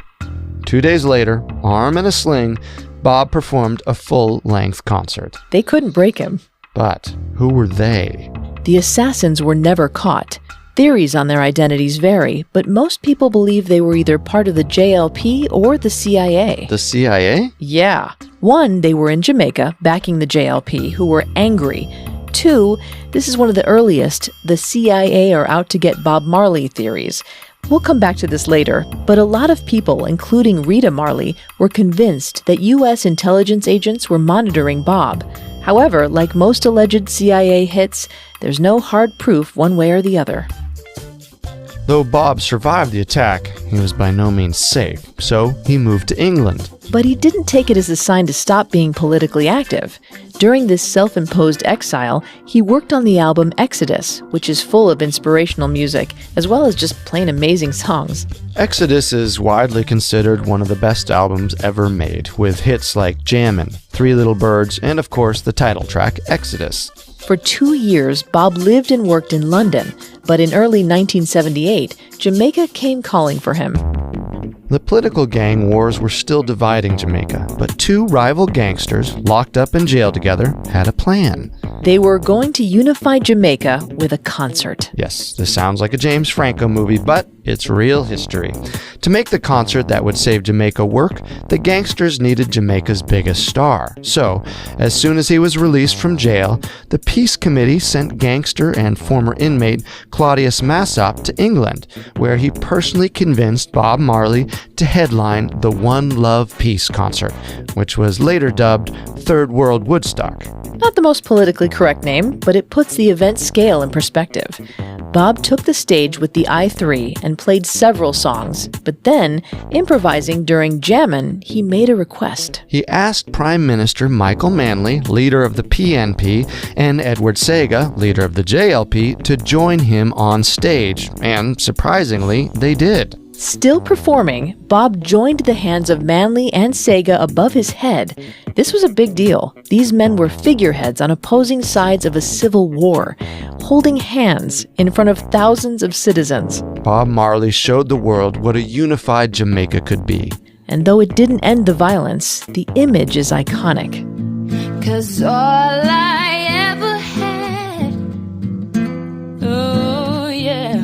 2 days later, arm in a sling, Bob performed a full-length concert. they couldn't break him. But who were they? The assassins were never caught. Theories on their identities vary, but most people believe they were either part of the JLP or the CIA. The CIA? Yeah. 1, they were in Jamaica, backing the JLP, who were angry. 2, this is one of the earliest, the CIA are out to get Bob Marley theories. We'll come back to this later, but a lot of people, including Rita Marley, were convinced that U.S. intelligence agents were monitoring Bob. However, like most alleged CIA hits, there's no hard proof one way or the other. Though Bob survived the attack, he was by no means safe, so he moved to England. But he didn't take it as a sign to stop being politically active. During this self-imposed exile, he worked on the album Exodus, which is full of inspirational music, as well as just plain amazing songs. Exodus is widely considered one of the best albums ever made, with hits like Jammin', Three Little Birds, and of course the title track, Exodus. For 2 years, Bob lived and worked in London, but in early 1978, Jamaica came calling for him. The political gang wars were still dividing Jamaica, but 2 rival gangsters, locked up in jail together, had a plan. They were going to unify Jamaica with a concert. Yes, this sounds like a James Franco movie, but it's real history. To make the concert that would save Jamaica work, the gangsters needed Jamaica's biggest star. So, as soon as he was released from jail, the Peace Committee sent gangster and former inmate Claudius Massop to England, where he personally convinced Bob Marley to headline the One Love Peace concert, which was later dubbed Third World Woodstock. Not the most politically correct name, but it puts the event scale in perspective. Bob took the stage with the I-3 and played several songs, but then, improvising during Jammin', he made a request. He asked Prime Minister Michael Manley, leader of the PNP, and Edward Sega, leader of the JLP, to join him on stage, and surprisingly, they did. Still performing, Bob joined the hands of Manley and Sega above his head. This was a big deal. These men were figureheads on opposing sides of a civil war, holding hands in front of thousands of citizens. Bob Marley showed the world what a unified Jamaica could be. And though it didn't end the violence, the image is iconic. 'Cause all I ever had, oh yeah,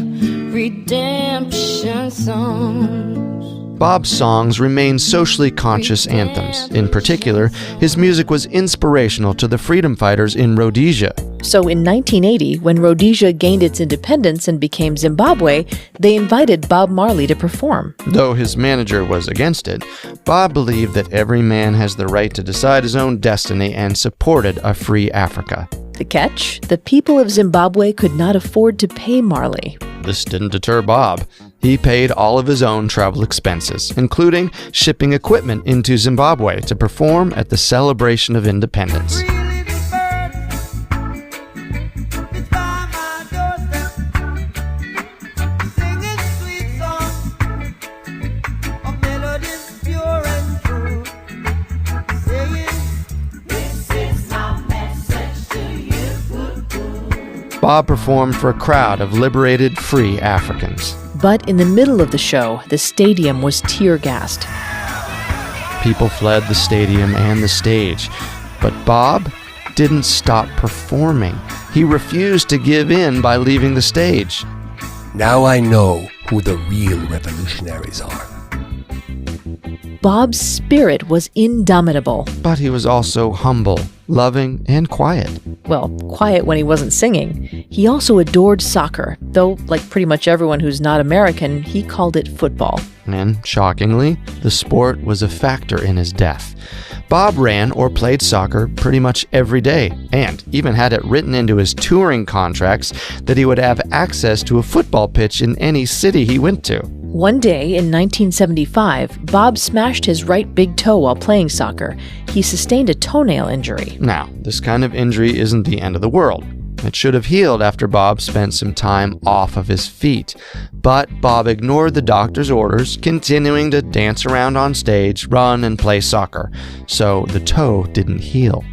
redemption songs. Bob's songs remain socially conscious anthems. In particular, his music was inspirational to the freedom fighters in Rhodesia. So in 1980, when Rhodesia gained its independence and became Zimbabwe, they invited Bob Marley to perform. Though his manager was against it, Bob believed that every man has the right to decide his own destiny and supported a free Africa. The catch? The people of Zimbabwe could not afford to pay Marley. This didn't deter Bob. He paid all of his own travel expenses, including shipping equipment into Zimbabwe to perform at the celebration of independence. Bob performed for a crowd of liberated, free Africans. But in the middle of the show, the stadium was tear-gassed. People fled the stadium and the stage, but Bob didn't stop performing. He refused to give in by leaving the stage. Now I know who the real revolutionaries are. Bob's spirit was indomitable. But he was also humble, loving, and quiet. Well, quiet when he wasn't singing. He also adored soccer, though, like pretty much everyone who's not American, he called it football. And, shockingly, the sport was a factor in his death. Bob ran or played soccer pretty much every day, and even had it written into his touring contracts that he would have access to a football pitch in any city he went to. One day in 1975, Bob smashed his right big toe while playing soccer. He sustained a toenail injury. Now, this kind of injury isn't the end of the world. It should have healed after Bob spent some time off of his feet. But Bob ignored the doctor's orders, continuing to dance around on stage, run, and play soccer. So the toe didn't heal.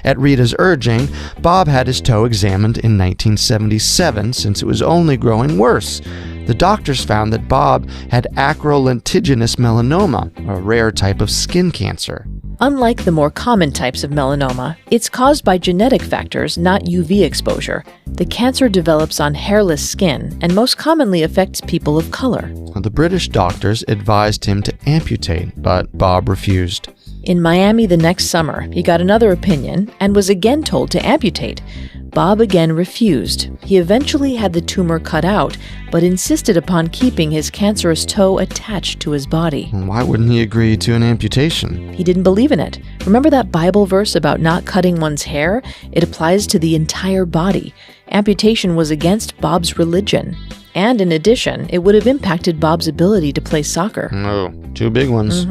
At Rita's urging, Bob had his toe examined in 1977 since it was only growing worse. The doctors found that Bob had acrolentiginous melanoma, a rare type of skin cancer. Unlike the more common types of melanoma, it's caused by genetic factors, not UV exposure. The cancer develops on hairless skin and most commonly affects people of color. The British doctors advised him to amputate, but Bob refused. In Miami the next summer, he got another opinion and was again told to amputate. Bob again refused. He eventually had the tumor cut out, but insisted upon keeping his cancerous toe attached to his body. Why wouldn't he agree to an amputation? He didn't believe in it. Remember that Bible verse about not cutting one's hair? It applies to the entire body. Amputation was against Bob's religion. And in addition, it would have impacted Bob's ability to play soccer. No, two big ones.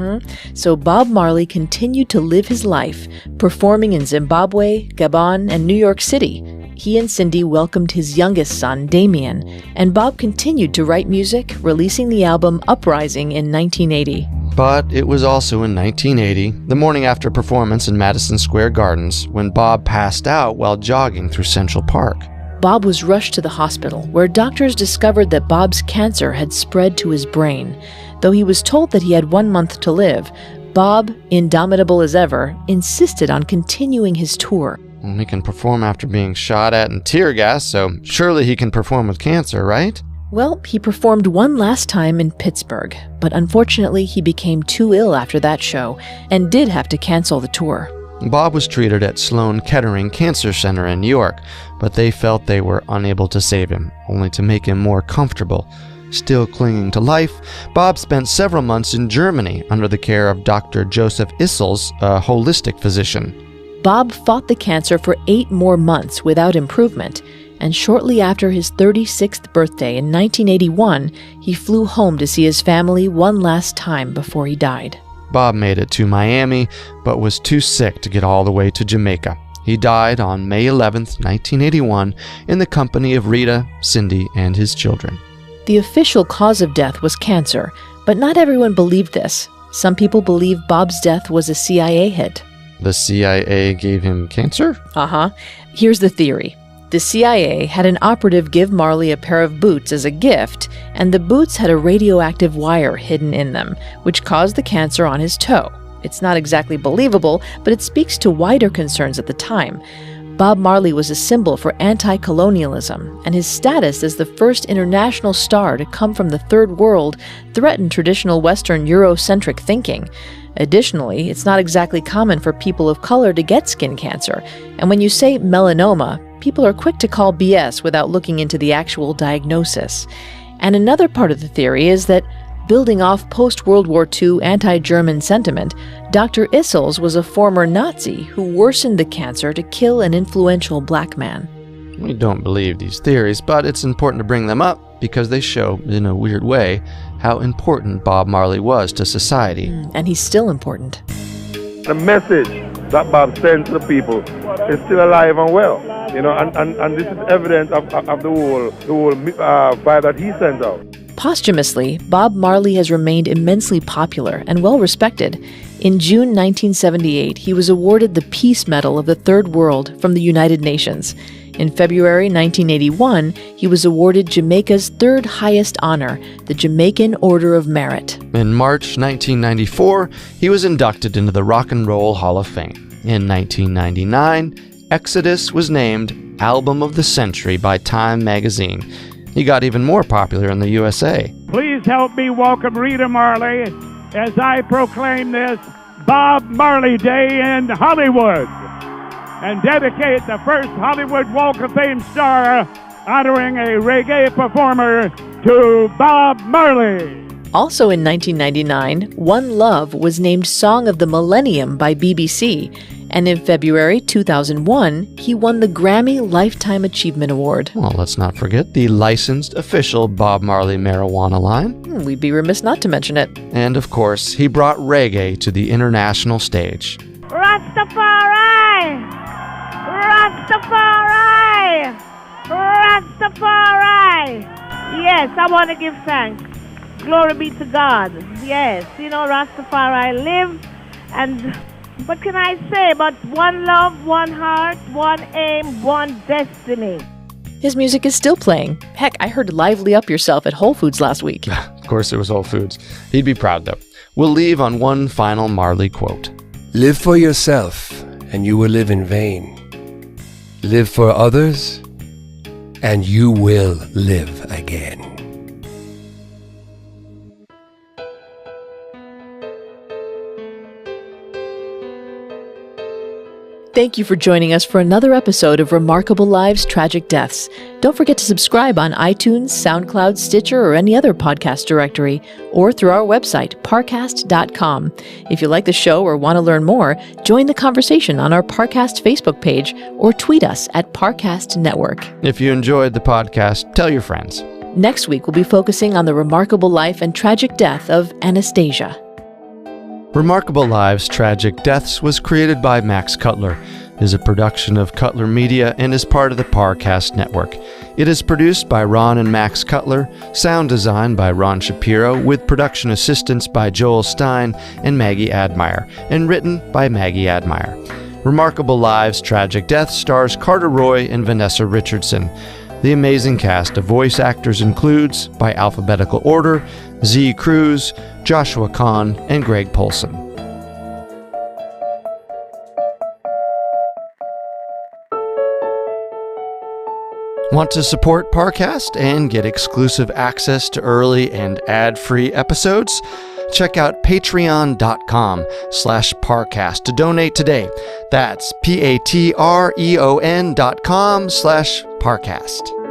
So Bob Marley continued to live his life, performing in Zimbabwe, Gabon, and New York City. He and Cindy welcomed his youngest son, Damien, and Bob continued to write music, releasing the album Uprising in 1980. But it was also in 1980, the morning after a performance in Madison Square Gardens, when Bob passed out while jogging through Central Park. Bob was rushed to the hospital, where doctors discovered that Bob's cancer had spread to his brain. Though he was told that he had 1 month to live, Bob, indomitable as ever, insisted on continuing his tour. He can perform after being shot at and tear gas, so surely he can perform with cancer, right? Well, he performed one last time in Pittsburgh, but unfortunately he became too ill after that show and did have to cancel the tour. Bob was treated at Sloan Kettering Cancer Center in New York, but they felt they were unable to save him, only to make him more comfortable. Still clinging to life, Bob spent several months in Germany under the care of Dr. Joseph Issels, a holistic physician. Bob fought the cancer for 8 more months without improvement, and shortly after his 36th birthday in 1981, he flew home to see his family one last time before he died. Bob made it to Miami, but was too sick to get all the way to Jamaica. He died on May 11, 1981, in the company of Rita, Cindy, and his children. The official cause of death was cancer, but not everyone believed this. Some people believe Bob's death was a CIA hit. The CIA gave him cancer? Here's the theory. The CIA had an operative give Marley a pair of boots as a gift, and the boots had a radioactive wire hidden in them, which caused the cancer on his toe. It's not exactly believable, but it speaks to wider concerns at the time. Bob Marley was a symbol for anti-colonialism, and his status as the first international star to come from the Third World threatened traditional Western Eurocentric thinking. Additionally, it's not exactly common for people of color to get skin cancer, and when you say melanoma, people are quick to call BS without looking into the actual diagnosis. And another part of the theory is that, building off post-World War II anti-German sentiment, Dr. Issels was a former Nazi who worsened the cancer to kill an influential black man. We don't believe these theories, but it's important to bring them up because they show, in a weird way, how important Bob Marley was to society. And he's still important. The message that Bob sends to the people is still alive and well, and this is evidence of the whole vibe that he sends out. Posthumously, Bob Marley has remained immensely popular and well-respected. In June 1978, he was awarded the Peace Medal of the Third World from the United Nations. In February 1981, he was awarded Jamaica's third highest honor, the Jamaican Order of Merit. In March 1994, he was inducted into the Rock and Roll Hall of Fame. In 1999, Exodus was named Album of the Century by Time magazine. He got even more popular in the USA. Please help me welcome Rita Marley as I proclaim this Bob Marley Day in Hollywood and dedicate the first Hollywood Walk of Fame star honoring a reggae performer to Bob Marley. Also in 1999, One Love was named Song of the Millennium by BBC, And in February 2001, he won the Grammy Lifetime Achievement Award. Well, let's not forget the licensed official Bob Marley marijuana line. We'd be remiss not to mention it. And of course, he brought reggae to the international stage. Rastafari! Rastafari! Rastafari! Yes, I want to give thanks. Glory be to God. Yes, Rastafari live, and what can I say but one love, one heart, one aim, one destiny. His music is still playing. Heck, I heard Lively Up Yourself at Whole Foods last week. Of course it was Whole Foods. He'd be proud though. We'll leave on one final Marley quote. Live for yourself, and you will live in vain. Live for others, and you will live again. Thank you for joining us for another episode of Remarkable Lives, Tragic Deaths. Don't forget to subscribe on iTunes, SoundCloud, Stitcher, or any other podcast directory, or through our website, parcast.com. If you like the show or want to learn more, join the conversation on our Parcast Facebook page or tweet us at Parcast Network. If you enjoyed the podcast, tell your friends. Next week, we'll be focusing on the remarkable life and tragic death of Anastasia. Remarkable Lives, Tragic Deaths was created by Max Cutler, is a production of Cutler Media, and is part of the Parcast Network. It is produced by Ron and Max Cutler, sound design by Ron Shapiro, with production assistance by Joel Stein and Maggie Admire, and written by Maggie Admire. Remarkable Lives, Tragic Deaths stars Carter Roy and Vanessa Richardson. The amazing cast of voice actors includes, by alphabetical order, Z. Cruz, Joshua Kahn, and Greg Polson. Want to support Parcast and get exclusive access to early and ad-free episodes? Check out patreon.com/Parcast to donate today. That's patreon.com/Parcast.